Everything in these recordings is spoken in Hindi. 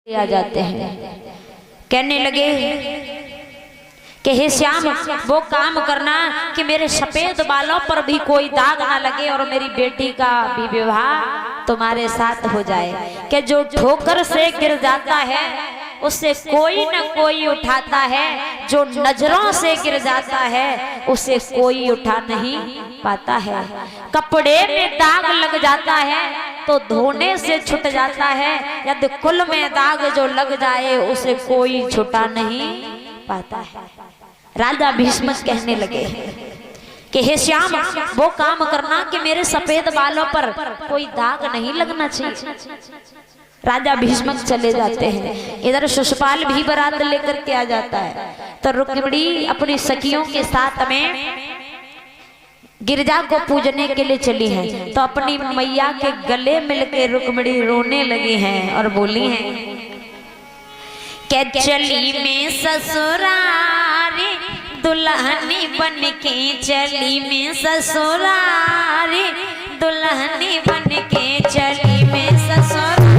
आ जाते हैं। कहने लगे कि हे श्याम, वो काम करना कि मेरे सफेद बालों पर भी कोई दाग ना लगे और मेरी बेटी का भी विवाह तुम्हारे साथ हो जाए। कि जो ठोकर से गिर जाता है उसे कोई न कोई उठाता है, जो नजरों से गिर जाता है उसे कोई उठा नहीं पाता है। कपड़े में दाग लग जाता है तो धोने से छूट जाता है, यदि कुल में दाग जो लग जाए उसे कोई छुटा नहीं पाता है। राजा भीष्म कहने लगे कि हे श्याम, वो काम करना कि मेरे सफेद बालों पर कोई दाग नहीं लगना चाहिए। राजा भीष्म चले जाते हैं। इधर शिशुपाल भी बारात लेकर के आ जाता है। तो रुक्मिणी अपनी सखियों के साथ में गिरजा को पूजने के लिए चली है। तो अपनी मैया के गले मिलके रुक्मिणी रोने लगी हैं और बोली हैं कि चली में ससुरारी दुल्हनी बन के, चली में ससुरारी दुल्हनी बन के, चली में ससुरारी।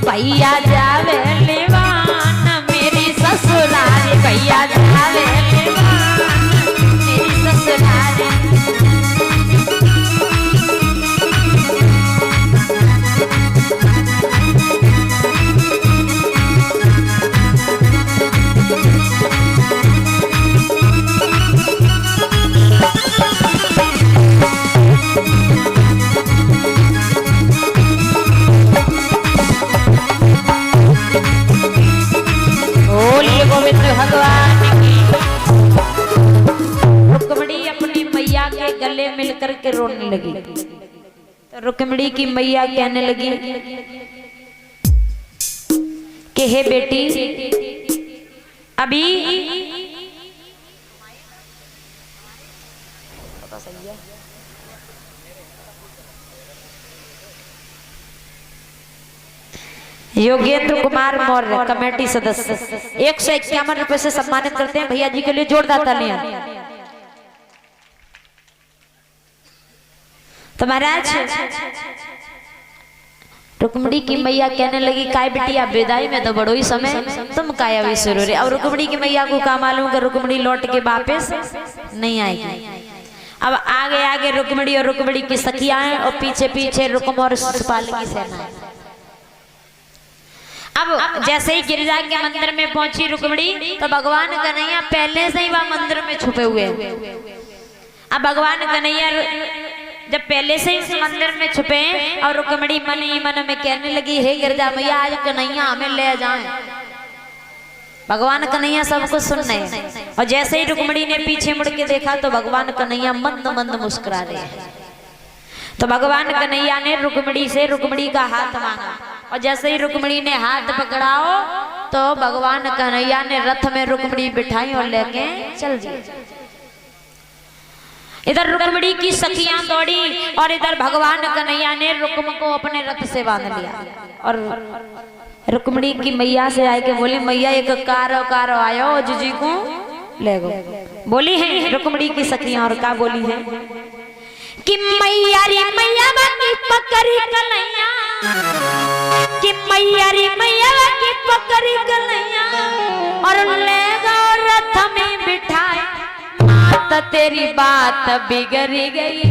भैया जावे लेवान मेरी ससुरारी, भैया जावे लेवान मेरी ससुरारी। रुक्मिणी अपनी मैया के गले मिलकर के रोने लगी। तो रुक्मिणी की मैया कहने लगी कि हे बेटी, अभी योगेंद्र कुमार मौर्य कमेटी सदस्य 151 रुपए से सम्मानित करते हैं। भैया जी के लिए जोरदार तालियां। तो महाराज रुक्मिणी की मैया कहने लगी काय बिटिया, विदाई में तो बड़ो ही समय, तुम काया भी शुरू रे। और रुक्मिणी की मैया को क्या मालूम कि रुक्मिणी लौट के वापस नहीं आएगी। अब आगे आगे रुक्मिणी और रुक्मिणी की सखियां और पीछे पीछे रुक्म और शिशुपाल की सेना। अब जैसे ही गिरिजा के मंदिर में पहुंची रुक्मिणी तो भगवान कन्हैया पहले से ही वहां मंदिर में छुपे हुए हैं। अब भगवान कन्हैया जब पहले से ही मंदिर में छुपे और रुक्मिणी मन ही मन में कहने लगी हे गिरिजा मैया, आज कन्हैया हमें ले जाएं। भगवान कन्हैया सब कुछ सुन रहे हैं। और जैसे ही रुक्मिणी ने पीछे मुड़ के देखा तो भगवान कन्हैया मंद मंद मुस्कुरा रहे हैं। तो भगवान कन्हैया ने रुक्मिणी से रुक्मिणी का हाथ मांगा और जैसे ही रुक्मिणी ने हाथ पकड़ाओ तो भगवान कन्हैया ने रथ में रुक्मिणी बिठाई और लेके चल दिए। इधर रुक्मिणी की सखियां दौड़ी और इधर भगवान कन्हैया ने रुक्म को अपने रथ से बांध लिया और रुक्मिणी की मैया से आए के बोली मैया एक कारो कारो आयो जीजी को ले गो। बोली है रुक्मिणी की सखियां और क्या बोली है कि मैया रे मैया की पकड़ी कन्हैया कि मैया रे मैया की पकड़ी कन्हैया और ले गो रथ में बिठाए मात तेरी बात बिगड़ गई।